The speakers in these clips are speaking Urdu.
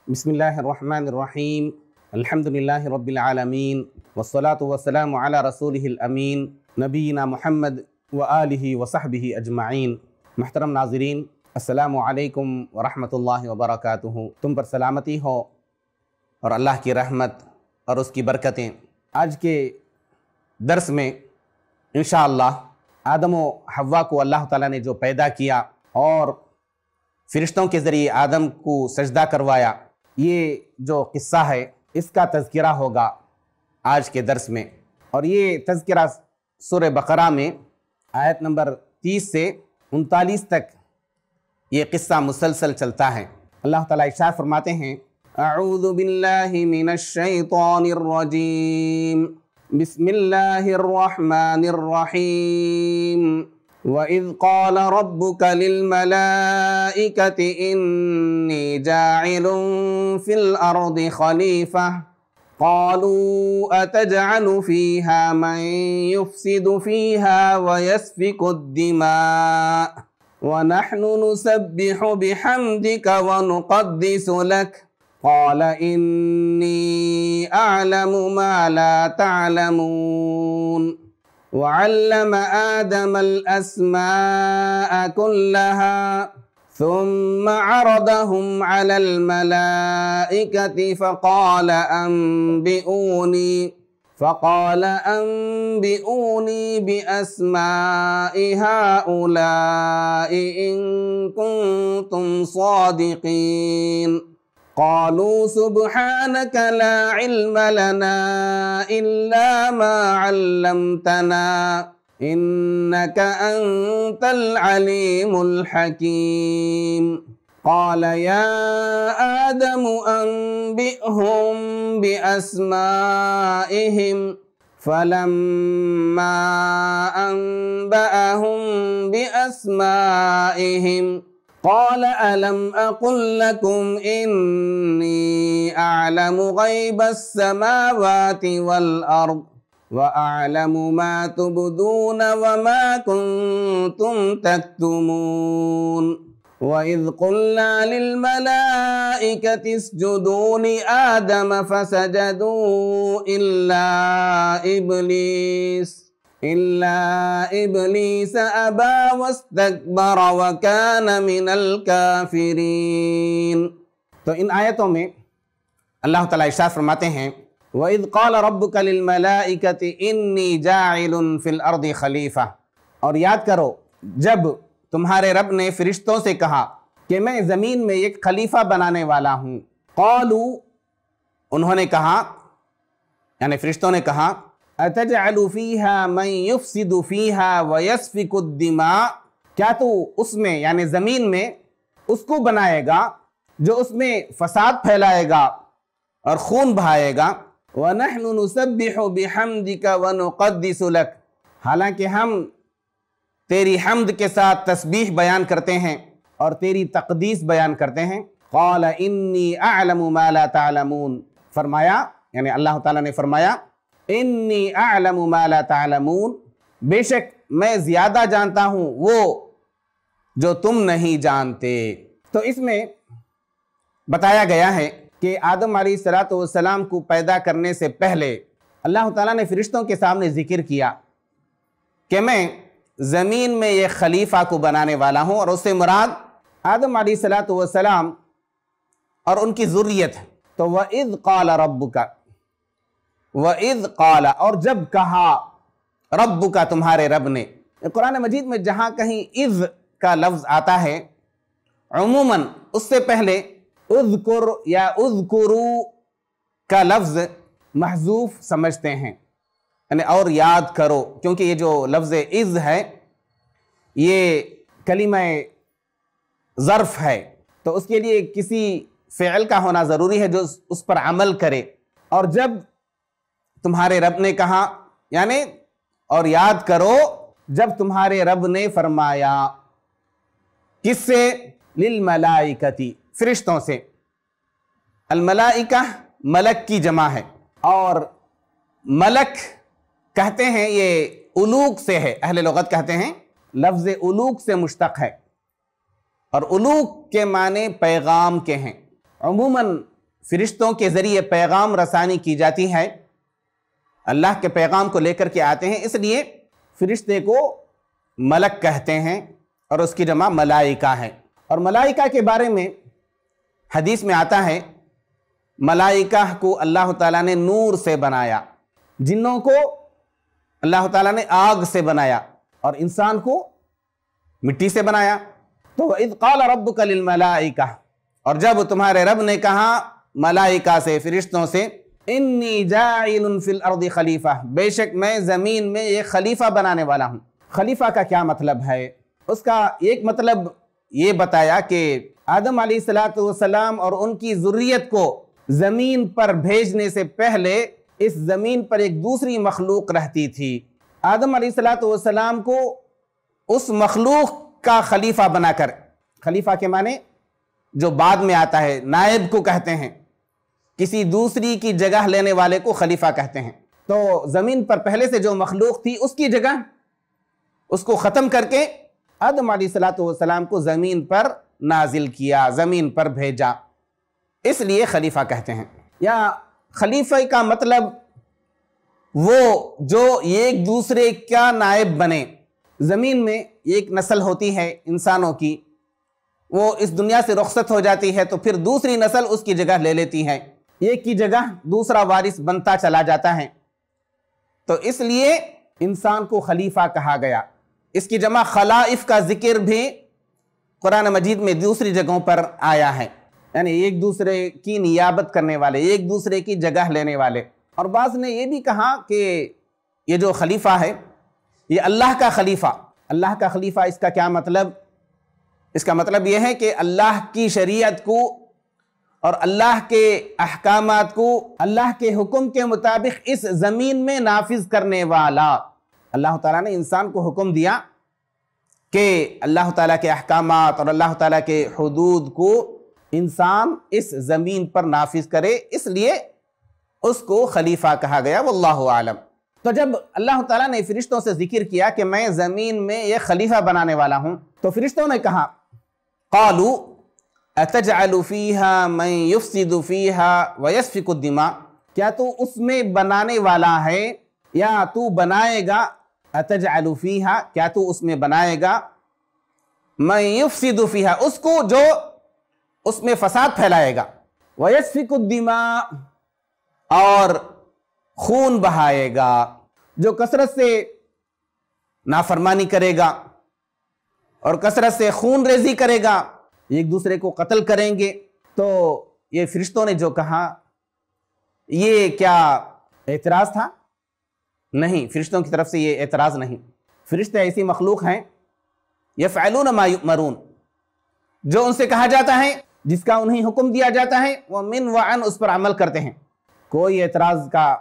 بسم اللہ الرحمن الرحیم الحمدللہ رب العالمین والصلاة والسلام علی رسولہ الامین نبینا محمد وآلہ وصحبہ اجمعین۔ محترم ناظرین، السلام علیکم ورحمۃ اللہ وبرکاتہ۔ تم پر سلامتی ہو اور اللہ کی رحمت اور اس کی برکتیں۔ آج کے درس میں انشاءاللہ آدم و حوا کو اللہ تعالیٰ نے جو پیدا کیا اور فرشتوں کے ذریعے آدم کو سجدہ کروایا، یہ جو قصہ ہے اس کا تذکرہ ہوگا آج کے درس میں۔ اور یہ تذکرہ سورہ بقرہ میں آیت نمبر 30 سے 39 تک یہ قصہ مسلسل چلتا ہے۔ اللہ تعالیٰ ارشاد فرماتے ہیں: اعوذ باللہ من الشیطان الرجیم، بسم اللہ الرحمن الرحیم۔ وَإِذْ قَالَ رَبُّكَ لِلْمَلَائِكَةِ إِنِّي جَاعِلٌ فِي الْأَرْضِ خَلِيفَةً قَالُوا أَتَجْعَلُ فِيهَا مَن يُفْسِدُ فِيهَا وَيَسْفِكُ الدِّمَاءَ وَنَحْنُ نُسَبِّحُ بِحَمْدِكَ وَنُقَدِّسُ لَكَ قَالَ إِنِّي أَعْلَمُ مَا لَا تَعْلَمُونَ وعلم آدم الأسماء كلها ثم عرضهم على الملائكة فقال أنبئوني بأسماء هؤلاء إن كنتم صادقين قالوا سبحانك لا علم لنا إلا ما علمتنا إنك أنت العليم الحكيم قال يا آدم أنبئهم بأسمائهم فلما أنبأهم بأسمائهم قال ألم أقل لكم إني أعلم غيب السماوات والأرض وأعلم ما تبدون وما كنتم تكتمون وإذ قلنا للملائكة اسجدوا لآدم فسجدوا إلا إبليس أبى واستكبر وكان من الكافرين۔ تو ان آیتوں میں اللہ تعالیٰ ارشاد فرماتے ہیں: وَإِذْ قَالَ رَبُّكَ لِلْمَلَائِكَةِ إِنِّي جَاعِلٌ فِي الْأَرْضِ خَلِيفَةً، اور یاد کرو جب تمہارے رب نے فرشتوں سے کہا کہ میں زمین میں ایک خلیفہ بنانے والا ہوں۔ قالوا، انہوں نے کہا، یعنی فرشتوں نے کہا، أَتَجْعَلُ فِيهَا مَن يُفْسِدُ فِيهَا وَيَسْفِكُ الدِّمَاءَ، کیا تو اس میں یعنی زمین میں اس کو بنائے گا جو اس میں فساد پھیلائے گا اور خون بہائے گا؟ وَنَحْنُ نُسَبِّحُ بِحَمْدِكَ وَنُقَدِّسُ لَكَ، حالانکہ ہم تیری حمد کے ساتھ تسبیح بیان کرتے ہیں اور تیری تقدیس بیان کرتے ہیں۔ قَالَ إِنِّي أَعْلَمُ مَا لَا تَعْلَمُونَ، فرمایا یعنی اللہ تعالیٰ نے فرمایا انی اعلم ما لا تعلمون، بے شک میں زیادہ جانتا ہوں وہ جو تم نہیں جانتے۔ تو اس میں بتایا گیا ہے کہ آدم علیہ السلام کو پیدا کرنے سے پہلے اللہ تعالیٰ نے فرشتوں کے سامنے ذکر کیا کہ میں زمین میں ایک خلیفہ کو بنانے والا ہوں، اور اس سے مراد آدم علیہ السلام اور ان کی ذریت ہے۔ تو وَإِذْ قَالَ رَبُّكَ، وَإِذْ قَالَ، اور جب کہا، رَبُّكَ تمہارے رب نے۔ قرآن مجید میں جہاں کہیں اذ کا لفظ آتا ہے عموماً اس سے پہلے اذکر یا اذکرو کا لفظ محذوف سمجھتے ہیں، یعنی اور یاد کرو، کیونکہ یہ جو لفظ اذ ہے یہ کلمہ ظرف ہے، تو اس کے لیے کسی فعل کا ہونا ضروری ہے جو اس پر عمل کرے۔ اور جب تمہارے رب نے کہا یعنی اور یاد کرو جب تمہارے رب نے فرمایا، کس سے؟ للملائکتی، فرشتوں سے۔ الملائکہ ملک کی جمع ہے، اور ملک کہتے ہیں یہ علوق سے ہے، اہل لغت کہتے ہیں لفظ علوق سے مشتق ہے، اور علوق کے معنی پیغام کے ہیں۔ عموماً فرشتوں کے ذریعے پیغام رسانی کی جاتی ہے، اللہ کے پیغام کو لے کر کے آتے ہیں، اس لیے فرشتے کو ملک کہتے ہیں اور اس کی جمع ملائکہ ہے۔ اور ملائکہ کے بارے میں حدیث میں آتا ہے ملائکہ کو اللہ تعالیٰ نے نور سے بنایا، جنوں کو اللہ تعالیٰ نے آگ سے بنایا اور انسان کو مٹی سے بنایا۔ تو وَإِذْ قَالَ رَبُّكَ لِلْمَلَائِكَةِ، اور جب تمہارے رب نے کہا ملائکہ سے، فرشتوں سے، اِنِّي جَاعِلٌ فِي الْأَرْضِ خلیفہ، بے شک میں زمین میں ایک خلیفہ بنانے والا ہوں۔ خلیفہ کا کیا مطلب ہے؟ اس کا ایک مطلب یہ بتایا کہ آدم علیہ السلام اور ان کی ذریت کو زمین پر بھیجنے سے پہلے اس زمین پر ایک دوسری مخلوق رہتی تھی۔ آدم علیہ السلام کو اس مخلوق کا خلیفہ بنا کر، خلیفہ کے معنی جو بعد میں آتا ہے، نائب کو کہتے ہیں، کسی دوسری کی جگہ لینے والے کو خلیفہ کہتے ہیں۔ تو زمین پر پہلے سے جو مخلوق تھی اس کی جگہ اس کو ختم کر کے آدم علیہ السلام کو زمین پر نازل کیا، زمین پر بھیجا، اس لیے خلیفہ کہتے ہیں۔ یا خلیفہ کا مطلب وہ جو ایک دوسرے کا نائب بنے۔ زمین میں ایک نسل ہوتی ہے انسانوں کی، وہ اس دنیا سے رخصت ہو جاتی ہے تو پھر دوسری نسل اس کی جگہ لے لیتی ہے، ایک کی جگہ دوسرا وارث بنتا چلا جاتا ہے، تو اس لیے انسان کو خلیفہ کہا گیا۔ اس کی جمع خلائف کا ذکر بھی قرآن مجید میں دوسری جگہوں پر آیا ہے، یعنی ایک دوسرے کی نیابت کرنے والے، ایک دوسرے کی جگہ لینے والے۔ اور بعض نے یہ بھی کہا کہ یہ جو خلیفہ ہے یہ اللہ کا خلیفہ۔ اللہ کا خلیفہ، اس کا کیا مطلب؟ اس کا مطلب یہ ہے کہ اللہ کی شریعت کو اور اللہ کے احکامات کو اللہ کے حکم کے مطابق اس زمین میں نافذ کرنے والا۔ اللہ تعالیٰ نے انسان کو حکم دیا کہ اللہ تعالیٰ کے احکامات اور اللہ تعالیٰ کے حدود کو انسان اس زمین پر نافذ کرے، اس لیے اس کو خلیفہ کہا گیا، واللہ عالم۔ تو جب اللہ تعالیٰ نے فرشتوں سے ذکر کیا کہ میں زمین میں ایک خلیفہ بنانے والا ہوں، تو فرشتوں نے کہا قالوا اتجعل فیہا من یفسد فیہا ویسفک الدماء، کیا تو اس میں بنانے والا ہے یا تو بنائے گا؟ اتجعل فیہا، کیا تو اس میں بنائے گا؟ من یفسد فیہا، اس کو جو اس میں فساد پھیلائے گا، ویسفک الدماء، اور خون بہائے گا، جو کثرت سے نافرمانی کرے گا اور کثرت سے خون ریزی کرے گا، ایک دوسرے کو قتل کریں گے۔ تو یہ فرشتوں نے جو کہا یہ کیا اعتراض تھا؟ نہیں، فرشتوں کی طرف سے یہ اعتراض نہیں۔ فرشتے ایسی مخلوق ہیں یفعلون ما یؤمرون، جو ان سے کہا جاتا ہے، جس کا انہیں حکم دیا جاتا ہے، وہ من وعن اس پر عمل کرتے ہیں، کوئی اعتراض کا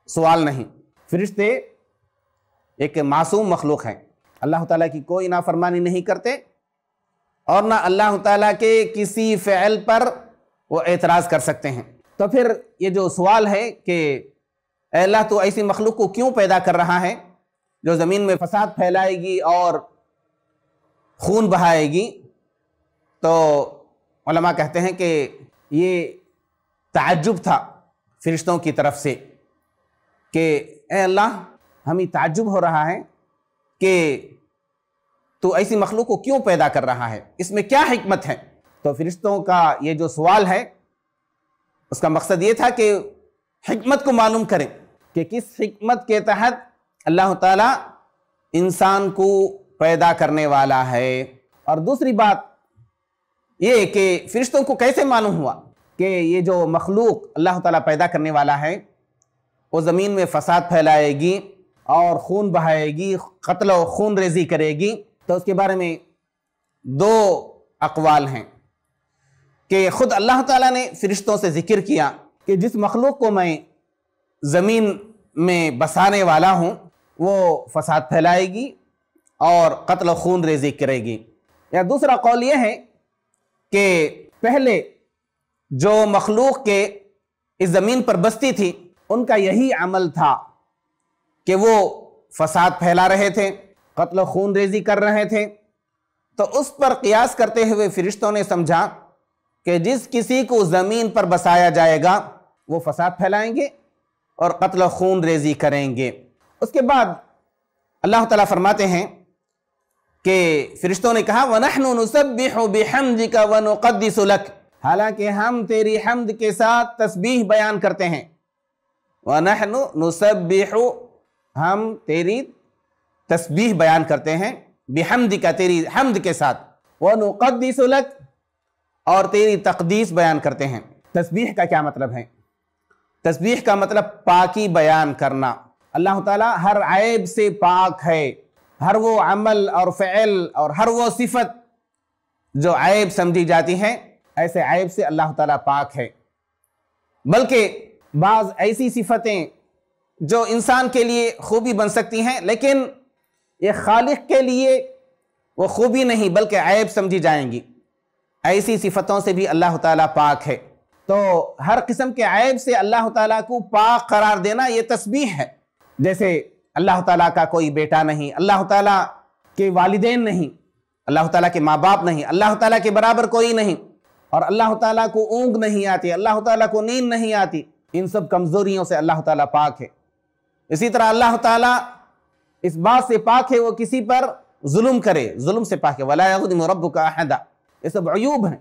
سوال نہیں۔ فرشتے ایک معصوم مخلوق ہیں، اللہ تعالیٰ کی کوئی نافرمانی نہیں کرتے اور نہ اللہ تعالیٰ کے کسی فعل پر وہ اعتراض کر سکتے ہیں۔ تو پھر یہ جو سوال ہے کہ اے اللہ تو ایسی مخلوق کو کیوں پیدا کر رہا ہے جو زمین میں فساد پھیلائے گی اور خون بہائے گی، تو علماء کہتے ہیں کہ یہ تعجب تھا فرشتوں کی طرف سے کہ اے اللہ ہمیں تعجب ہو رہا ہے کہ تو ایسی مخلوق کو کیوں پیدا کر رہا ہے، اس میں کیا حکمت ہے۔ تو فرشتوں کا یہ جو سوال ہے اس کا مقصد یہ تھا کہ حکمت کو معلوم کریں کہ کس حکمت کے تحت اللہ تعالیٰ انسان کو پیدا کرنے والا ہے۔ اور دوسری بات یہ کہ فرشتوں کو کیسے معلوم ہوا کہ یہ جو مخلوق اللہ تعالیٰ پیدا کرنے والا ہے وہ زمین میں فساد پھیلائے گی اور خون بہائے گی، قتل و خون ریزی کرے گی۔ تو اس کے بارے میں دو اقوال ہیں کہ خود اللہ تعالیٰ نے فرشتوں سے ذکر کیا کہ جس مخلوق کو میں زمین میں بسانے والا ہوں وہ فساد پھیلائے گی اور قتل و خون ریزی کرے گی۔ یا دوسرا قول یہ ہے کہ پہلے جو مخلوق کے اس زمین پر بستی تھی ان کا یہی عمل تھا کہ وہ فساد پھیلا رہے تھے، قتل و خون ریزی کر رہے تھے، تو اس پر قیاس کرتے ہوئے فرشتوں نے سمجھا کہ جس کسی کو زمین پر بسایا جائے گا وہ فساد پھیلائیں گے اور قتل و خون ریزی کریں گے۔ اس کے بعد اللہ تعالیٰ فرماتے ہیں کہ فرشتوں نے کہا وَنَحْنُ نُسَبِّحُ بِحَمْدِكَ وَنُقَدِّسُ لَكَ، حالانکہ ہم تیری حمد کے ساتھ تسبیح بیان کرتے ہیں۔ وَنَحْنُ نُسَبِّحُ، ہم تیری تسبیح بیان کرتے ہیں، بِحَمْدِكَ، تیری حمد کے ساتھ، وَنُقَدِّسُ لَكَ، اور تیری تقدیس بیان کرتے ہیں۔ تسبیح کا کیا مطلب ہے؟ تسبیح کا مطلب پاکی بیان کرنا۔ اللہ تعالیٰ ہر عیب سے پاک ہے، ہر وہ عمل اور فعل اور ہر وہ صفت جو عیب سمجھی جاتی ہے، ایسے عیب سے اللہ تعالیٰ پاک ہے۔ بلکہ بعض ایسی صفتیں جو انسان کے لیے خوبی بن سکتی ہیں لیکن یہ خالق کے لیے وہ خوبی نہیں بلکہ عیب سمجھی جائیں گی، ایسی صفتوں سے بھی اللہ تعالیٰ پاک ہے۔ تو ہر قسم کے عیب سے اللہ تعالیٰ کو پاک قرار دینا یہ تسبیح ہے۔ جیسے اللہ تعالیٰ کا کوئی بیٹا نہیں، اللہ تعالیٰ کے والدین نہیں، اللہ تعالیٰ کے ماں باپ نہیں، اللہ تعالیٰ کے برابر کوئی نہیں، اور اللہ تعالیٰ کو اونگ نہیں آتی، اللہ تعالیٰ کو نیند نہیں آتی، ان سب کمزوریوں سے اللہ تعالیٰ پاک ہے۔ اسی طرح اللہ تعالیٰ اس بات سے پاک ہے وہ کسی پر ظلم کرے، ظلم سے پاک ہے، وَلَا يَظْلِمُ رَبُّكَ أَحَدًا، یہ سب عیوب ہیں،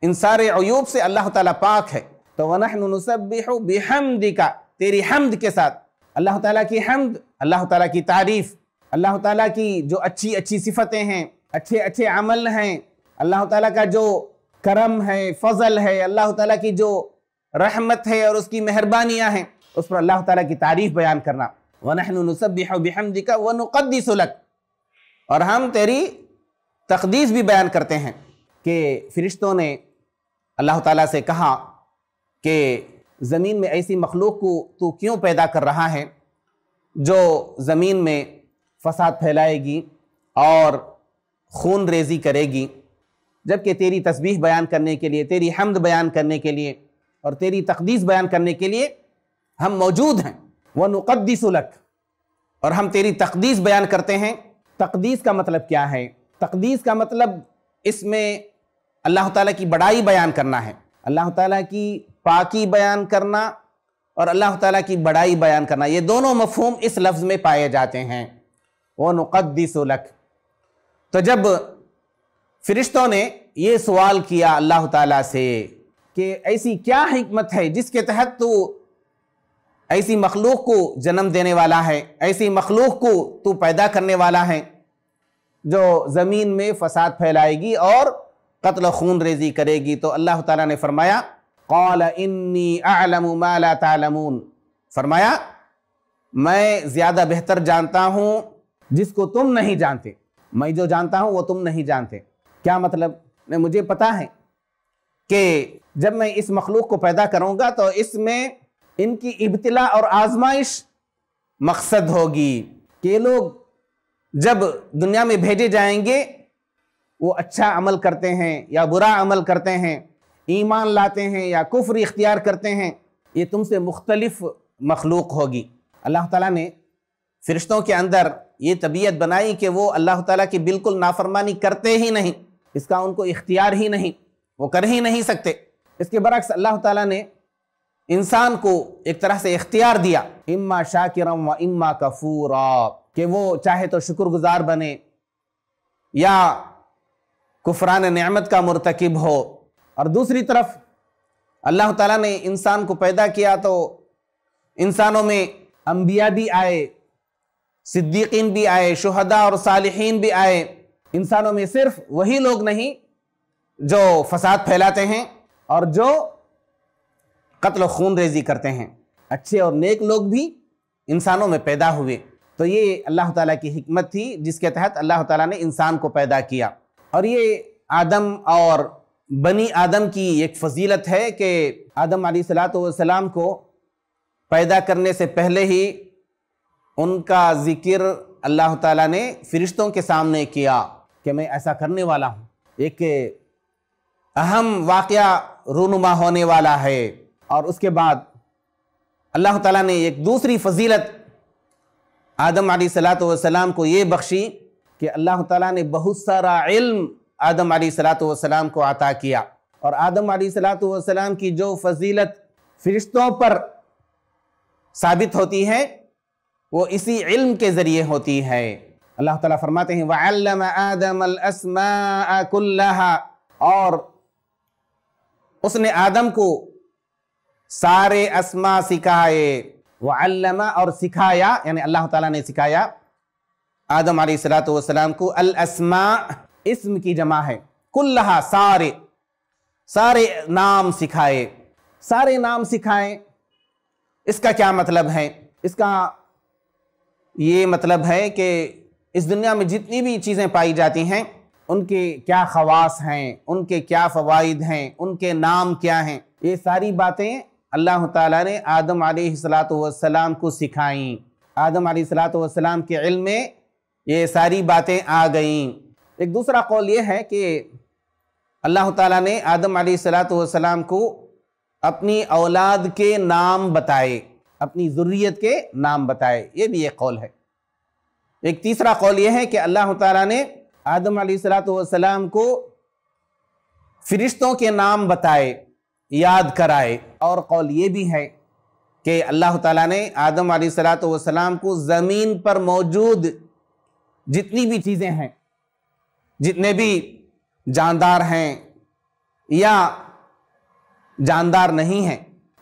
ان سارے عیوب سے اللہ تعالیٰ پاک ہے۔ تو وَنَحْنُ نُسَبِّحُ بِحَمْدِكَ، تیری حمد کے ساتھ، اللہ تعالیٰ کی حمد، اللہ تعالیٰ کی تعریف، اللہ تعالیٰ کی جو اچھی اچھی صفتیں ہیں، اچھے اچھے عمل ہیں، اللہ تعالیٰ کا جو کرم ہے، فضل ہے، اللہ تعالیٰ کی جو رحمت ہے اور اس کی مہربانیاں ہیں، اس پر اللہ تعالیٰ کی تعریف بیان کرنا۔ وَنَحْنُ نُسَبِّحُ بِحَمْدِكَ وَنُقَدِّسُ لَكَ، اور ہم تیری تقدیس بھی بیان کرتے ہیں۔ کہ فرشتوں نے اللہ تعالیٰ سے کہا کہ زمین میں ایسی مخلوق کو تو کیوں پیدا کر رہا ہے جو زمین میں فساد پھیلائے گی اور خون ریزی کرے گی، جبکہ تیری تسبیح بیان کرنے کے لیے، تیری حمد بیان کرنے کے لیے اور تیری تقدیس بیان کرنے کے لیے ہم موجود ہیں۔ وَنُقَدِّسُ لَكَ، اور ہم تیری تقدیس بیان کرتے ہیں۔ تقدیس کا مطلب کیا ہے؟ تقدیس کا مطلب اس میں اللہ تعالیٰ کی بڑائی بیان کرنا ہے، اللہ تعالیٰ کی پاکی بیان کرنا اور اللہ تعالیٰ کی بڑائی بیان کرنا، یہ دونوں مفہوم اس لفظ میں پائے جاتے ہیں۔ وَنُقَدِّسُ لَكَ، تو جب فرشتوں نے یہ سوال کیا اللہ تعالیٰ سے کہ ایسی کیا حکمت ہے جس کے تحت تو ایسی مخلوق کو جنم دینے والا ہے، ایسی مخلوق کو تو پیدا کرنے والا ہے جو زمین میں فساد پھیلائے گی اور قتل و خون ریزی کرے گی، تو اللہ تعالیٰ نے فرمایا قَالَ إِنِّي أَعْلَمُ مَا لَا تَعْلَمُونَ، فرمایا میں زیادہ بہتر جانتا ہوں جس کو تم نہیں جانتے، میں جو جانتا ہوں وہ تم نہیں جانتے۔ کیا مطلب؟ مجھے پتا ہے کہ جب میں اس مخلوق کو پیدا کروں گا تو اس میں ان کی ابتلا اور آزمائش مقصد ہوگی کہ یہ لوگ جب دنیا میں بھیجے جائیں گے وہ اچھا عمل کرتے ہیں یا برا عمل کرتے ہیں، ایمان لاتے ہیں یا کفر اختیار کرتے ہیں، یہ تم سے مختلف مخلوق ہوگی۔ اللہ تعالیٰ نے فرشتوں کے اندر یہ طبیعت بنائی کہ وہ اللہ تعالیٰ کی بالکل نافرمانی کرتے ہی نہیں، اس کا ان کو اختیار ہی نہیں، وہ کر ہی نہیں سکتے۔ اس کے برعکس اللہ تعالیٰ نے انسان کو ایک طرح سے اختیار دیا، اما شاکرا و اما کفورا، کہ وہ چاہے تو شکر گزار بنے یا کفران نعمت کا مرتکب ہو۔ اور دوسری طرف اللہ تعالیٰ نے انسان کو پیدا کیا تو انسانوں میں انبیاء بھی آئے، صدیقین بھی آئے، شہداء اور صالحین بھی آئے۔ انسانوں میں صرف وہی لوگ نہیں جو فساد پھیلاتے ہیں اور جو قتل و خون ریزی کرتے ہیں، اچھے اور نیک لوگ بھی انسانوں میں پیدا ہوئے۔ تو یہ اللہ تعالیٰ کی حکمت تھی جس کے تحت اللہ تعالیٰ نے انسان کو پیدا کیا۔ اور یہ آدم اور بنی آدم کی ایک فضیلت ہے کہ آدم علیہ السلام کو پیدا کرنے سے پہلے ہی ان کا ذکر اللہ تعالیٰ نے فرشتوں کے سامنے کیا کہ میں ایسا کرنے والا ہوں۔ ایک اہم واقعہ رونما ہونے والا ہے۔ اور اس کے بعد اللہ تعالیٰ نے ایک دوسری فضیلت آدم علیہ السلام کو یہ بخشی کہ اللہ تعالیٰ نے بہت سارا علم آدم علیہ السلام کو عطا کیا۔ اور آدم علیہ السلام کی جو فضیلت فرشتوں پر ثابت ہوتی ہے وہ اسی علم کے ذریعے ہوتی ہے۔ اللہ تعالیٰ فرماتے ہیں وَعَلَّمَ آدَمَ الْأَسْمَاءَ كُلَّهَا، اور اس نے آدم کو سارے اسماء سکھائے۔ وَعَلَّمَ، اور سکھایا، یعنی اللہ تعالیٰ نے سکھایا آدم علیہ السلام کو الاسماء، اسم کی جمع ہے، کلہا، سارے نام سکھائے۔ سارے نام سکھائے، اس کا کیا مطلب ہے؟ اس کا یہ مطلب ہے کہ اس دنیا میں جتنی بھی چیزیں پائی جاتی ہیں ان کے کیا خواص ہیں، ان کے کیا فوائد ہیں، ان کے نام کیا ہیں، یہ ساری باتیں اللہ تعالیٰ نے آدم علیہ السلام کو سکھائیں۔ آدم علیہ السلام کے علم میں یہ ساری باتیں آ گئیں۔ ایک دوسرا قول یہ ہے کہ اللہ تعالیٰ نے آدم علیہ السلام کو اپنی اولاد کے نام بتائے، اپنی ذریت کے نام بتائے، یہ بھی ایک قول ہے۔ ایک تیسرا قول یہ ہے کہ اللہ تعالیٰ نے آدم علیہ السلام کو فرشتوں کے نام بتائے، یاد کرائے۔ اور قول یہ بھی ہے کہ اللہ تعالیٰ نے آدم علیہ السلام کو زمین پر موجود جتنی بھی چیزیں ہیں، جتنے بھی جاندار ہیں یا جاندار نہیں ہیں،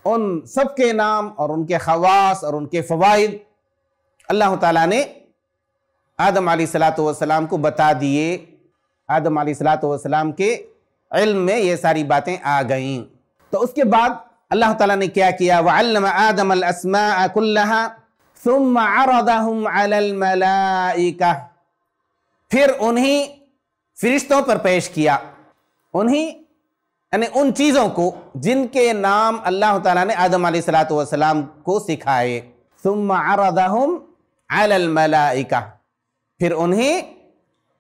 ان سب کے نام اور ان کے خواص اور ان کے فوائد اللہ تعالیٰ نے آدم علیہ السلام کو بتا دیے۔ آدم علیہ السلام کے علم میں یہ ساری باتیں آ گئیں۔ تو اس کے بعد اللہ تعالیٰ نے کیا کیا؟ وَعَلَّمَ آدَمَ الْأَسْمَاءَ كُلَّهَا ثُمَّ عَرَضَهُمْ عَلَى الْمَلَائِكَةِ، پھر انہیں فرشتوں پر پیش کیا، یعنی ان چیزوں کو جن کے نام اللہ تعالیٰ نے آدم علیہ السلام کو سکھائے۔ ثُمَّ عَرَضَهُمْ عَلَى الْمَلَائِكَةِ، پھر انہیں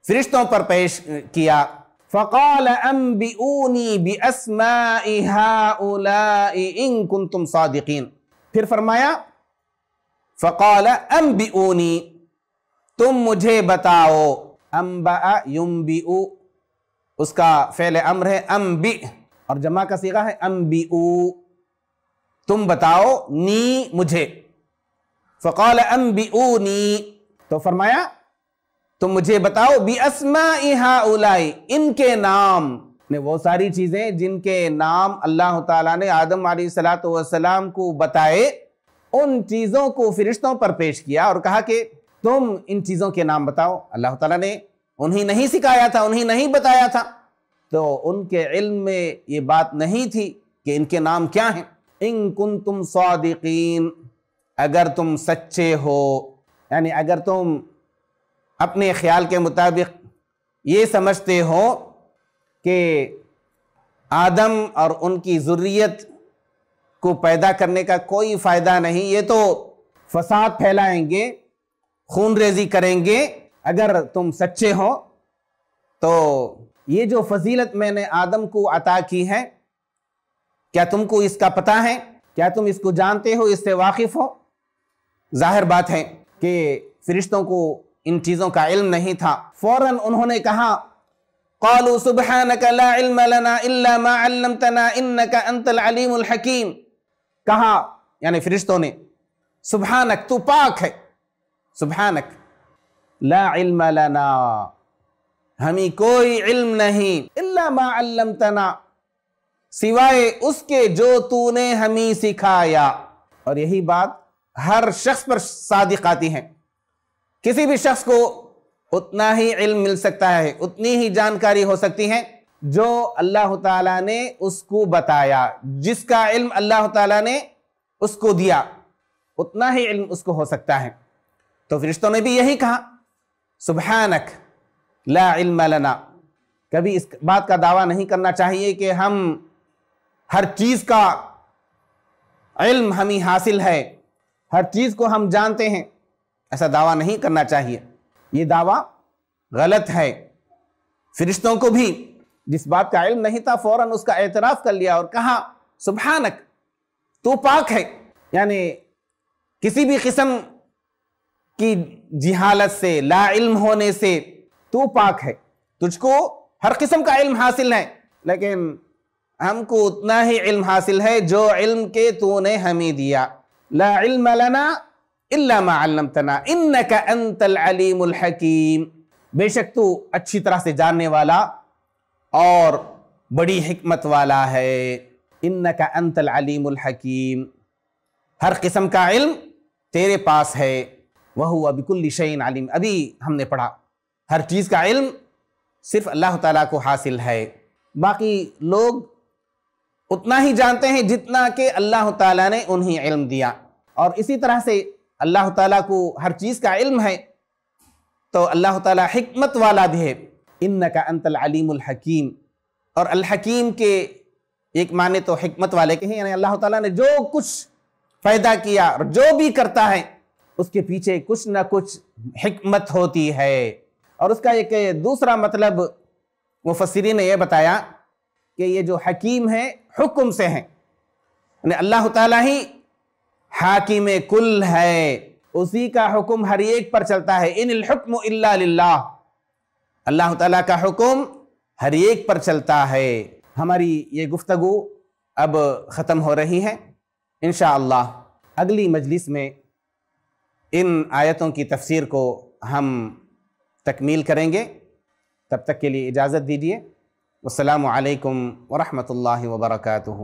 فرشتوں پر پیش کیا۔ فَقَالَ أَنْبِئُونِي بِأَسْمَاءِ هَؤُلَاءِ إِن كُنتُمْ صَادِقِينَ، پھر فرمایا فَقَالَ أَنْبِئُونِي، تم مجھے بتاؤ۔ انبأ ينبئ، اس کا فعل امر ہے انبئ، اور جمع کا صیغہ ہے انبئو، تم بتاؤ، نی مجھے۔ فقال انبئونی، تو فرمایا تم مجھے بتاؤ، بِأَسْمَاءِ هَؤُلَاءِ، ان کے نام، وہ ساری چیزیں جن کے نام اللہ تعالیٰ نے آدم علیہ السلام کو بتائے، ان چیزوں کو فرشتوں پر پیش کیا اور کہا کہ تم ان چیزوں کے نام بتاؤ۔ اللہ تعالیٰ نے انہیں نہیں سکھایا تھا، انہیں نہیں بتایا تھا، تو ان کے علم میں یہ بات نہیں تھی کہ ان کے نام کیا ہیں۔ ان کنتم صادقین، اگر تم سچے ہو، یعنی اگر تم اپنے خیال کے مطابق یہ سمجھتے ہو کہ آدم اور ان کی ذریت کو پیدا کرنے کا کوئی فائدہ نہیں، یہ تو فساد پھیلائیں گے، خون ریزی کریں گے، اگر تم سچے ہو تو یہ جو فضیلت میں نے آدم کو عطا کی ہے، کیا تم کو اس کا پتہ ہے؟ کیا تم اس کو جانتے ہو، اس سے واقف ہو؟ ظاہر بات ہے کہ فرشتوں کو ان چیزوں کا علم نہیں تھا۔ فوراً انہوں نے کہا قالوا سبحانک لا علم لنا الا ما علمتنا انک انت العلیم الحکیم، کہا یعنی فرشتوں نے سبحانک، تو پاک ہے، سبحانک لا علم لنا، ہمیں کوئی علم نہیں، الا ما علمتنا، سوائے اس کے جو تو نے ہمیں سکھایا۔ اور یہی بات ہر شخص پر صادق آتی ہے، کسی بھی شخص کو اتنا ہی علم مل سکتا ہے، اتنی ہی جانکاری ہو سکتی ہے جو اللہ تعالیٰ نے اس کو بتایا، جس کا علم اللہ تعالیٰ نے اس کو دیا، اتنا ہی علم اس کو ہو سکتا ہے۔ تو فرشتوں نے بھی یہی کہا سبحانک لا علم لنا، کبھی اس بات کا دعویٰ نہیں کرنا چاہیے کہ ہم ہر چیز کا علم ہمیں حاصل ہے، ہر چیز کو ہم جانتے ہیں، ایسا دعویٰ نہیں کرنا چاہیے، یہ دعویٰ غلط ہے۔ فرشتوں کو بھی جس بات کا علم نہیں تھا فوراً اس کا اعتراف کر لیا اور کہا سبحانک، تو پاک ہے، یعنی کسی بھی قسم کی جہالت سے، لا علم ہونے سے تو پاک ہے، تجھ کو ہر قسم کا علم حاصل ہے، لیکن ہم کو اتنا ہی علم حاصل ہے جو علم کے تو نے ہمیں دیا. لا علم لنا الا ما علمتنا انک انت العلیم الحکیم. بے شک تو اچھی طرح سے جاننے والا اور بڑی حکمت والا ہے. انک انت العلیم الحکیم. ہر قسم کا علم تیرے پاس ہے. وَهُوَ بِكُلِّ شَيْءٍ عَلِيمٌ. ابھی ہم نے پڑھا ہر چیز کا علم صرف اللہ تعالیٰ کو حاصل ہے. باقی لوگ اتنا ہی جانتے ہیں جتنا کہ اللہ تعالیٰ نے انہیں علم دیا. اور اسی طرح سے اللہ تعالیٰ کو ہر چیز کا علم ہے تو اللہ تعالیٰ حکمت والا بھی ہے. اِنَّكَ أَنْتَ الْعَلِيمُ الْحَكِيمُ. اور الحکیم کے ایک معنی تو حکمت والے کے ہیں، یعنی اللہ تعالیٰ نے جو کچھ پیدا کیا اور جو بھی کرتا ہے اس کے پیچھے کچھ نہ کچھ حکمت ہوتی ہے. اور اس کا ایک دوسرا مطلب مفسرین نے یہ بتایا کہ یہ جو حکیم ہے حکم سے ہیں، یعنی اللہ تعالیٰ ہی حاکم کل ہے، اسی کا حکم ہر ایک پر چلتا ہے. ان الحکم الا للہ. اللہ تعالیٰ کا حکم ہر ایک پر چلتا ہے. ہماری یہ گفتگو اب ختم ہو رہی ہے. انشاءاللہ اگلی مجلس میں ان آیتوں کی تفسیر کو ہم تکمیل کریں گے. تب تک کے لیے اجازت دیجیے. والسلام علیکم ورحمۃ اللہ وبرکاتہ.